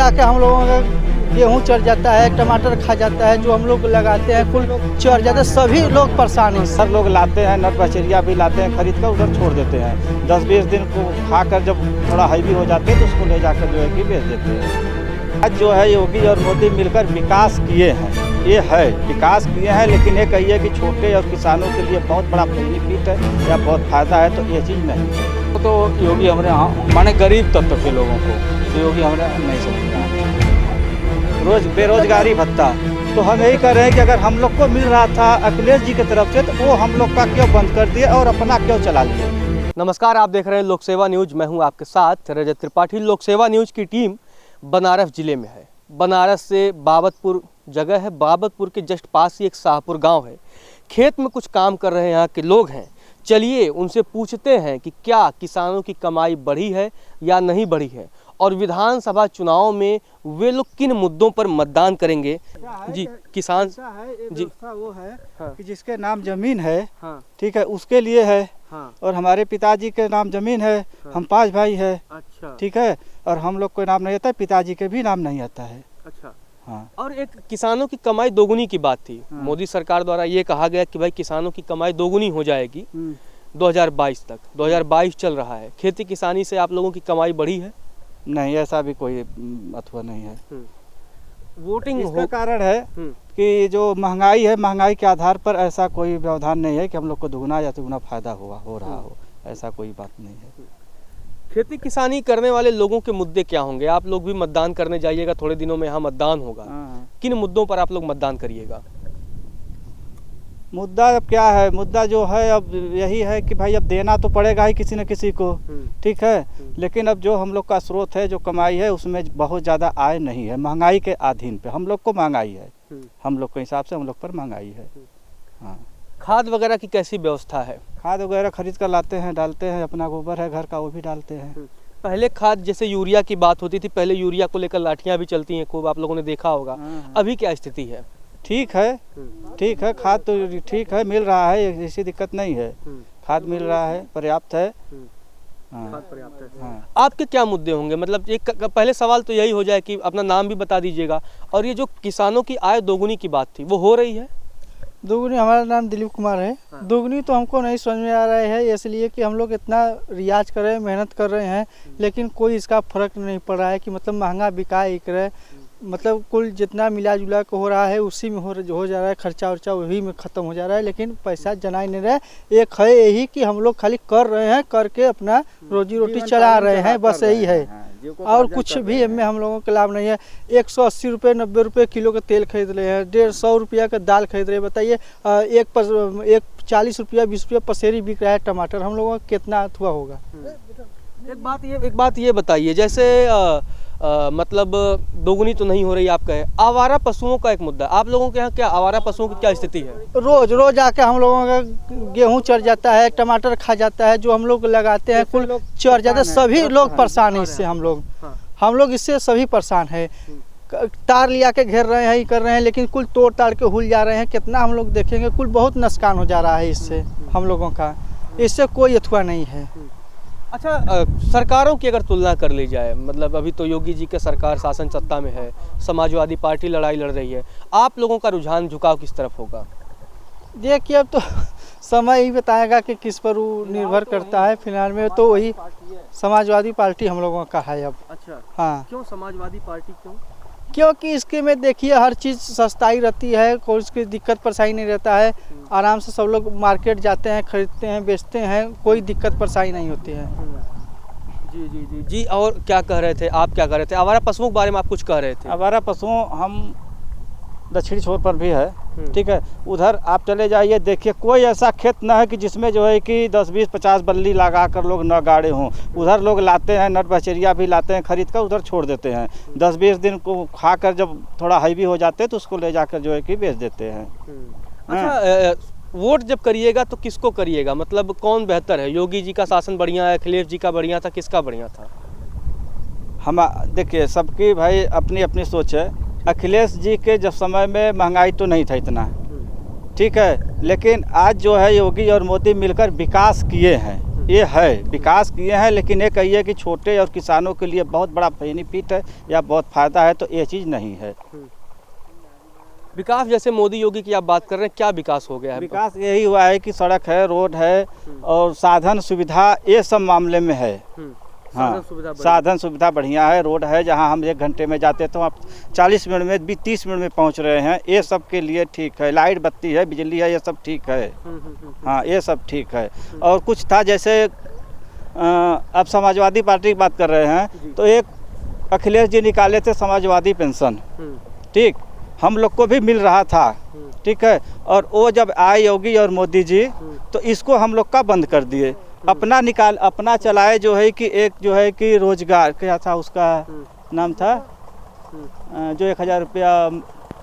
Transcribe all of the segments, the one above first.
आके हम लोगों का गेहूँ चढ़ जाता है, टमाटर खा जाता है, जो हम लोग लगाते हैं कुल चढ़ जाता है। सभी लोग परेशान हैं। हर लोग लाते हैं, नट बचरिया भी लाते हैं, खरीद कर उधर छोड़ देते हैं। 10-20 दिन को खाकर जब थोड़ा हैवी हो जाते हैं तो उसको ले जाकर जो है कि बेच देते हैं। आज जो है योगी और मोदी मिलकर विकास किए हैं, ये है विकास किए हैं, लेकिन ये कहिए कि छोटे और किसानों के लिए बहुत बड़ा बेनिफिट है या बहुत फ़ायदा है, तो ये चीज़ नहीं है। तो योगी हमारे माने गरीब तत्व के लोगों को योगी हमारे नहीं समझ रहा है। बेरोजगारी भत्ता तो हम यही कह रहे हैं कि अगर हम लोग को मिल रहा था अखिलेश जी की तरफ से, तो वो हम लोग का क्यों बंद कर दिए और अपना क्यों चला लिए। नमस्कार, आप देख रहे हैं लोक सेवा न्यूज़। मैं हूं आपके साथ रजत त्रिपाठी। लोक सेवा न्यूज़ की टीम बनारस ज़िले में है। बनारस से बाबतपुर जगह है, बाबतपुर के जस्ट पास ही एक शाहपुर गांव है। खेत में कुछ काम कर रहे यहाँ के लोग हैं। चलिए उनसे पूछते हैं कि क्या किसानों की कमाई बढ़ी है या नहीं बढ़ी है, और विधानसभा चुनाव में वे लोग किन मुद्दों पर मतदान करेंगे। जी किसान जी वो है हाँ। कि जिसके नाम जमीन है हाँ। ठीक है उसके लिए है हाँ। और हमारे पिताजी के नाम जमीन है हाँ। हम 5 भाई है। अच्छा ठीक है, और हम लोग को नाम नहीं आता है, पिताजी के भी नाम नहीं आता है। अच्छा हाँ। और एक किसानों की कमाई दोगुनी की बात थी। हाँ। मोदी सरकार द्वारा ये कहा गया कि भाई किसानों की कमाई दोगुनी हो जाएगी 2022 तक। 2022 चल रहा है, खेती किसानी से आप लोगों की कमाई बढ़ी है? नहीं, ऐसा भी कोई अथवा नहीं है। वोटिंग इसका कारण है कि जो महंगाई है, महंगाई के आधार पर ऐसा कोई व्यवधान नहीं है कि हम लोग को दुगुना या तिगुना फायदा हो रहा हो, ऐसा कोई बात नहीं है। खेती किसानी करने वाले लोगों के मुद्दे क्या होंगे? आप लोग भी मतदान करने जाइएगा, थोड़े दिनों में यहाँ मतदान होगा। किन मुद्दों पर आप लोग मतदान करिएगा? मुद्दा अब क्या है, मुद्दा जो है अब यही है कि भाई अब देना तो पड़ेगा ही किसी न किसी को। ठीक है, लेकिन अब जो हम लोग का स्रोत है, जो कमाई है, उसमें बहुत ज़्यादा आय नहीं है। महंगाई के अधीन पे हम लोग को महंगाई है, हम लोग के हिसाब से हम लोग पर महंगाई है। हाँ। खाद वगैरह की कैसी व्यवस्था है? खाद वगैरह खरीद कर लाते हैं, डालते हैं, अपना गोबर है घर का वो भी डालते हैं। पहले खाद जैसे यूरिया की बात होती थी, पहले यूरिया को लेकर लाठियाँ भी चलती हैं खूब, आप लोगों ने देखा होगा। अभी क्या स्थिति है? ठीक है, ठीक है, खाद तो ठीक है, मिल रहा है, ऐसी दिक्कत नहीं है। खाद मिल रहा है, पर्याप्त है। खाद पर्याप्त है। हाँ। आपके क्या मुद्दे होंगे? मतलब एक पहले सवाल तो यही हो जाए कि अपना नाम भी बता दीजिएगा, और ये जो किसानों की आय दोगुनी की बात थी, वो हो रही है? दोगुनी, हमारा नाम दिलीप कुमार है। दोगुनी तो हमको नहीं समझ में आ रहा है, इसलिए कि हम लोग इतना रियाज कर रहे हैं, मेहनत कर रहे हैं, लेकिन कोई इसका फर्क नहीं पड़ रहा है कि मतलब महंगा बिकाए एक रहे, मतलब कुल जितना मिला जुला के हो रहा है उसी में हो जा रहा है, खर्चा वर्चा वही में ख़त्म हो जा रहा है, लेकिन पैसा जना ही नहीं रहा है। एक है यही कि हम लोग खाली कर रहे हैं, करके अपना रोजी रोटी चला रहे हैं, बस यही है। और कुछ भी इनमें हम लोगों का लाभ नहीं है। 180 रुपये 90 रुपये किलो का तेल खरीद रहे हैं, 150 रुपया का दाल खरीद रहे हैं। बताइए, एक 40 रुपया 20 रुपया पसेरी बिक रहा है टमाटर, हम लोगों का कितना अथवा होगा। एक बात ये बताइए, जैसे मतलब दोगुनी तो नहीं हो रही, आप कहे आवारा पशुओं का एक मुद्दा, आप लोगों के यहाँ क्या आवारा पशुओं की क्या स्थिति है? रोज आके हम लोगों का गेहूँ चढ़ जाता है, टमाटर खा जाता है, जो हम लोग लगाते हैं कुल चढ़ जाता है। सभी लोग परेशान हैं इससे, हम लोग इससे सभी परेशान है। तार लिया के घेर रहे हैं, ही कर रहे हैं, लेकिन कुल तोड़ ताड़ के हुल जा रहे हैं। कितना हम लोग देखेंगे, कुल बहुत नुकसान हो जा रहा है इससे हम लोगों का, इससे कोई अथवा नहीं है। अच्छा, सरकारों की अगर तुलना कर ली जाए, मतलब अभी तो योगी जी का सरकार शासन सत्ता में है, समाजवादी पार्टी लड़ाई लड़ रही है, आप लोगों का रुझान झुकाव किस तरफ होगा? देखिए, अब तो समय ही बताएगा कि किस पर वो निर्भर करता है। फिलहाल में तो वही समाजवादी पार्टी हम लोगों का है अब। अच्छा, हाँ। क्यों समाजवादी पार्टी? क्योंकि इसके में देखिए हर चीज़ सस्ताई रहती है, कोई उसकी दिक्कत परेशानी नहीं रहता है। आराम से सब लोग मार्केट जाते हैं, खरीदते हैं, बेचते हैं, कोई दिक्कत परेशानी नहीं होती है। जी जी जी जी। और क्या कह रहे थे आप? क्या कह रहे थे? आवारा पशुओं के बारे में आप कुछ कह रहे थे। आवारा पशुओं हम दक्षिणी छोर पर भी है। ठीक है, उधर आप चले जाइए, देखिए कोई ऐसा खेत ना है कि जिसमें जो है कि 10, 20, 50 बल्ली लगा कर लोग न गाड़े हों। उधर लोग लाते हैं, नट बचरिया भी लाते हैं, खरीद कर उधर छोड़ देते हैं। 10-20 दिन को खाकर जब थोड़ा हैवी हो जाते हैं तो उसको ले जाकर जो है कि बेच देते हैं। अच्छा, वोट जब करिएगा तो किसको करिएगा? मतलब कौन बेहतर है? योगी जी का शासन बढ़िया है, अखिलेश जी का बढ़िया था, किसका बढ़िया था? हम देखिए, सबकी भाई अपनी अपनी सोच है। अखिलेश जी के जब समय में महंगाई तो नहीं था इतना, ठीक है, लेकिन आज जो है योगी और मोदी मिलकर विकास किए हैं, ये है, विकास किए हैं, लेकिन ये कहिए कि छोटे और किसानों के लिए बहुत बड़ा बेनिफिट है या बहुत फ़ायदा है, तो ये चीज़ नहीं है। विकास जैसे मोदी योगी की आप बात कर रहे हैं, क्या विकास हो गया है? विकास यही हुआ है कि सड़क है, रोड है और साधन सुविधा, ये सब मामले में है। हाँ, साधन सुविधा बढ़िया है, रोड है, जहाँ हम 1 घंटे में जाते तो आप 40 मिनट में भी 30 मिनट में पहुँच रहे हैं, ये सब के लिए ठीक है। लाइट बत्ती है, बिजली है, ये सब ठीक है। हाँ, ये सब ठीक है। और कुछ था जैसे अब समाजवादी पार्टी की बात कर रहे हैं, तो एक अखिलेश जी निकाले थे समाजवादी पेंशन, ठीक, हम लोग को भी मिल रहा था, ठीक है। और वो जब आए योगी और मोदी जी, तो इसको हम लोग का बंद कर दिए, अपना चलाए, जो है कि एक जो है कि रोजगार, क्या था उसका नाम था, जो 1000 रुपया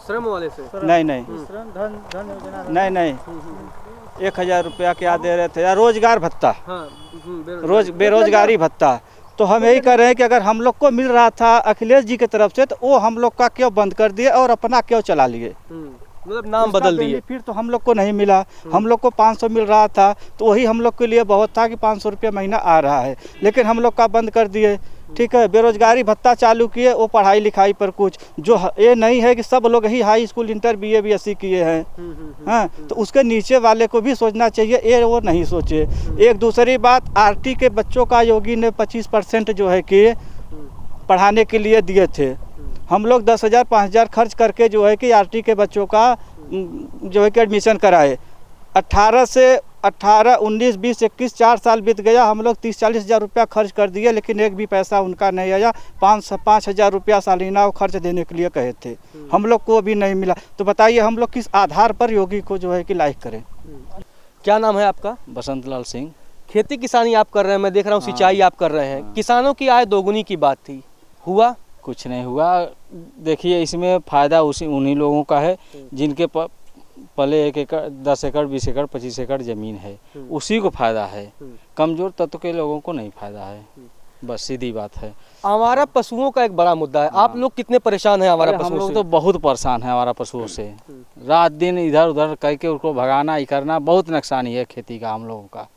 श्रम वाले से, नहीं नहीं 1000 रुपया क्या दे रहे थे, या रोजगार भत्ता, बेरोजगारी भत्ता। तो हम यही कह रहे हैं कि अगर हम लोग को मिल रहा था अखिलेश जी की तरफ से, तो वो हम लोग का क्यों बंद कर दिए और अपना क्यों चला लिए, मतलब नाम बदल दिए। फिर तो हम लोग को नहीं मिला, हम लोग को 500 मिल रहा था, तो वही हम लोग के लिए बहुत था कि 500 रुपया महीना आ रहा है, लेकिन हम लोग का बंद कर दिए, ठीक है। बेरोजगारी भत्ता चालू किए, वो पढ़ाई लिखाई पर कुछ, जो ये नहीं है कि सब लोग ही high school inter BA BSc किए हैं, हाँ, तो उसके नीचे वाले को भी सोचना चाहिए, ये वो नहीं सोचे। एक दूसरी बात, RT के बच्चों का योगी ने 25% जो है कि पढ़ाने के लिए दिए थे। हम लोग 10,000 5,000 खर्च करके जो है कि RT के बच्चों का जो है कि एडमिशन कराए। 18, 19, 20, 21 4 साल बीत गया, हम लोग 30-40 हज़ार रुपया खर्च कर दिए, लेकिन एक भी पैसा उनका नहीं आया। 5,000 रुपया सालाना वो खर्च देने के लिए कहे थे, हम लोग को भी नहीं मिला। तो बताइए हम लोग किस आधार पर योगी को जो है कि लाइक करें। क्या नाम है आपका? बसंत लाल सिंह। खेती किसानी आप कर रहे हैं, मैं देख रहा हूँ सिंचाई आप कर रहे हैं। किसानों की आय दोगुनी की बात थी, हुआ? कुछ नहीं हुआ। देखिए, इसमें फ़ायदा उन्हीं लोगों का है जिनके पहले 1 एकड़ 10 एकड़ 20 एकड़ 25 एकड़ ज़मीन है, उसी को फ़ायदा है। कमज़ोर तत्व के लोगों को नहीं फ़ायदा है, बस सीधी बात है। आवारा पशुओं का एक बड़ा मुद्दा है, आप लोग कितने परेशान हैं आवारा पशुओं से? हम लोग तो बहुत परेशान हैं आवारा पशुओं से। रात दिन इधर उधर करके उसको भगाना ही करना बहुत नुकसानी है खेती का हम लोगों का।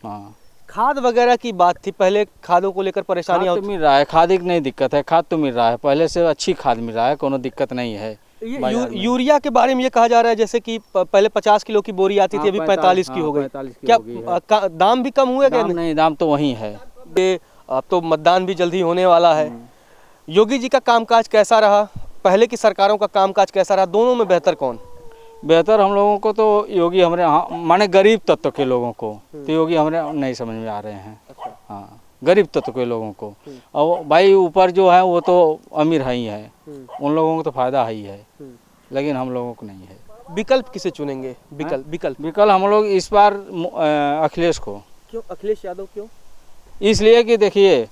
हाँ, खाद वगैरह की बात थी, पहले खादों को लेकर परेशानियाँ तो मिल रहा है, खाद की नहीं दिक्कत है, खाद तो मिल रहा है, पहले से अच्छी खाद मिल रहा है, कोनो दिक्कत नहीं है। यूरिया के बारे में ये कहा जा रहा है जैसे कि पहले 50 किलो की बोरी आती थी, अभी 45 की हो गई, क्या दाम भी कम हुए? दाम नहीं, दाम तो वही है। अब तो मतदान भी जल्दी होने वाला है, योगी जी का कामकाज कैसा रहा, पहले की सरकारों का कामकाज कैसा रहा, दोनों में बेहतर कौन? बेहतर हम लोगों को तो योगी हमारे, माने गरीब तत्व के लोगों को तो योगी हमारे नहीं समझ में आ रहे हैं। हाँ, गरीब तत्व के लोगों को। और भाई ऊपर जो है वो तो अमीर है ही है, उन लोगों को तो फायदा ही है, लेकिन हम लोगों को नहीं है। विकल्प किसे चुनेंगे? विकल्प हम लोग इस बार अखिलेश को। क्यों अखिलेश यादव? क्यों? इसलिए कि देखिए,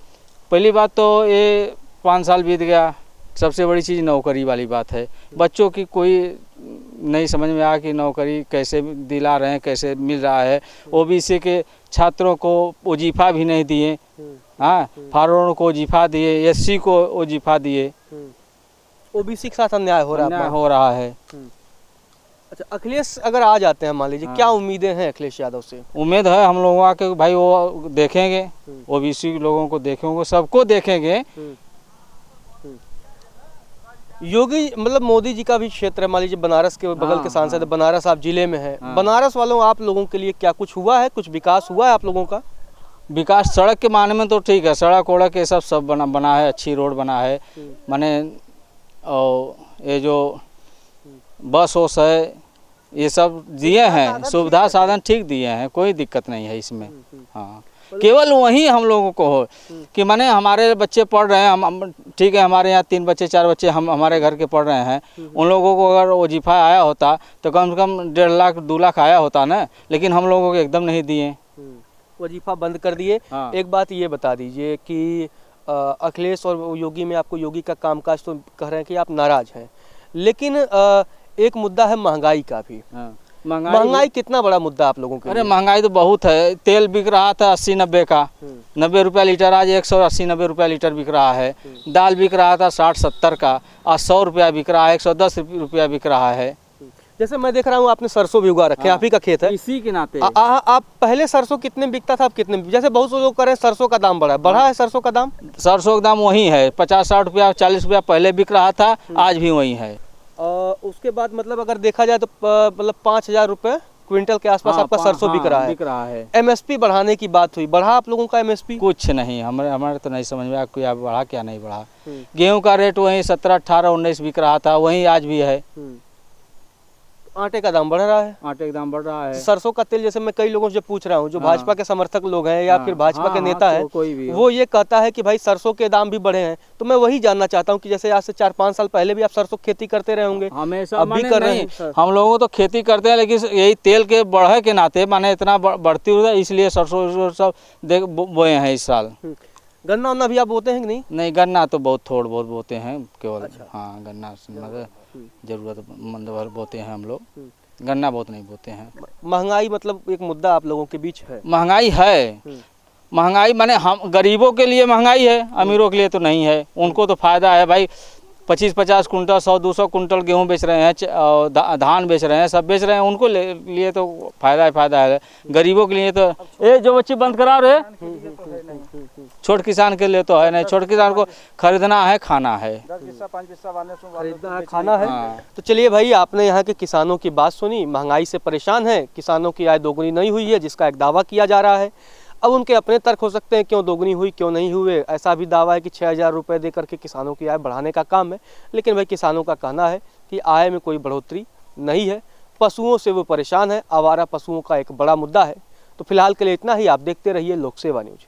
पहली बात तो ये 5 साल बीत गया, सबसे बड़ी चीज़ नौकरी वाली बात है। बच्चों की कोई नहीं समझ में आया कि नौकरी कैसे दिला रहे हैं, कैसे मिल रहा है। OBC के छात्रों को वजीफा भी नहीं दिए, हाँ, फॉरवर्ड को वजीफा दिए, SC को वजीफा दिए। OBC के साथ अन्याय हो रहा है। अच्छा, अखिलेश अगर आ जाते हैं मान लीजिए, क्या उम्मीदें हैं अखिलेश यादव से? उम्मीद है हम लोगों के भाई वो देखेंगे, OBC लोगों को देखेंगे, सबको देखेंगे। योगी मतलब मोदी जी का भी क्षेत्र है, मान लीजिए बनारस के बगल के सांसद है, बनारस आप जिले में है। बनारस वालों आप लोगों के लिए क्या कुछ हुआ है, कुछ विकास हुआ है आप लोगों का? विकास सड़क के माने में तो ठीक है, सड़क वड़क ये सब बना है, अच्छी रोड बना है, माने और ये जो बस वस है ये सब दिए हैं, सुविधा साधन ठीक दिए हैं, कोई दिक्कत नहीं है इसमें। हाँ, केवल वही हम लोगों को हो कि माने हमारे बच्चे पढ़ रहे हैं, हम ठीक है, हमारे यहाँ 3 बच्चे 4 बच्चे हम हमारे घर के पढ़ रहे हैं, उन लोगों को अगर वजीफा आया होता तो कम से कम 1.5 लाख 2 लाख आया होता ना, लेकिन हम लोगों को एकदम नहीं दिए, वजीफा बंद कर दिए। हाँ। एक बात ये बता दीजिए कि अखिलेश और योगी में आपको योगी का कामकाज तो कह रहे हैं कि आप नाराज हैं, लेकिन एक मुद्दा है महंगाई का भी। हाँ। महंगाई कितना बड़ा मुद्दा आप लोगों के लिए? अरे महंगाई तो बहुत है। तेल बिक रहा था 80-90 का, 90 रुपया लीटर, आज 180-90 रुपया लीटर बिक रहा है। दाल बिक रहा था 60-70 का, आज 100 रुपया बिक रहा है, 110 रुपया बिक रहा है। जैसे मैं देख रहा हूँ आपने सरसों भी उगा रखे, हाँ। आप ही का खेत है। इसी के नाते आप पहले सरसों कितने बिकता था, अब कितने, जैसे बहुत से लोग करें सरसों का दाम बढ़ा है सरसों का दाम? सरसों का दाम वही है, 50-60 रुपया 40 रुपया पहले बिक रहा था, आज भी वही है। उसके बाद मतलब अगर देखा जाए तो मतलब 5,000 रुपये क्विंटल के आसपास आपका सरसों बिक रहा है। एमएसपी बढ़ाने की बात हुई, बढ़ा आप लोगों का एमएसपी? कुछ नहीं, हमारे तो नहीं समझ में आया कोई बढ़ा क्या नहीं बढ़ा। गेहूं का रेट वही 17, 18, 19 बिक रहा था, वही आज भी है। आटे का दाम बढ़ रहा है, आटे का दाम बढ़ रहा है। सरसों का तेल, जैसे मैं कई लोगों से पूछ रहा हूँ जो भाजपा के समर्थक लोग हैं या फिर भाजपा के नेता है, कोई भी वो ये कहता है कि भाई सरसों के दाम भी बढ़े हैं। तो मैं वही जानना चाहता हूँ कि जैसे आज से 4-5 साल पहले भी आप सरसों खेती करते रहे होंगे, हमेशा अब भी कर रहे हैं। हम लोगों तो खेती करते हैं, लेकिन यही तेल के बढ़े के नाते माने इतना बढ़ती हुई है, इसलिए सरसों सब बोए हैं इस साल। गन्ना उन्ना भी आप बोते हैं कि नहीं? नहीं, गन्ना तो बहुत थोड़ बहुत बोते हैं केवल। हाँ, गन्ना मतलब जरूरतमंद बोते हैं हम लोग, गन्ना बहुत नहीं बोते हैं। महंगाई मतलब एक मुद्दा आप लोगों के बीच है। महंगाई है, महंगाई माने हम गरीबों के लिए महंगाई है, अमीरों के लिए तो नहीं है। उनको तो फायदा है भाई, 25-50 कुंटल 100-200 कुंटल गेहूं बेच रहे हैं, धान बेच रहे हैं, सब बेच रहे हैं, उनको लिए तो फायदा है। गरीबों के लिए तो ये जो बच्ची बंद करा रहे, छोट किसान के लिए तो है नहीं। छोट किसान को खरीदना है, खाना है, खरीदना है, खाना है। हाँ। तो चलिए भाई, आपने यहाँ के किसानों की बात सुनी, महंगाई से परेशान है, किसानों की आय दोगुनी नहीं हुई है जिसका एक दावा किया जा रहा है। अब उनके अपने तर्क हो सकते हैं क्यों दोगुनी हुई क्यों नहीं हुए। ऐसा भी दावा है कि 6,000 रुपये दे करके किसानों की आय बढ़ाने का काम है, लेकिन भाई किसानों का कहना है कि आय में कोई बढ़ोतरी नहीं है। पशुओं से वो परेशान है, आवारा पशुओं का एक बड़ा मुद्दा है। तो फिलहाल के लिए इतना ही। आप देखते रहिए लोक सेवा न्यूज।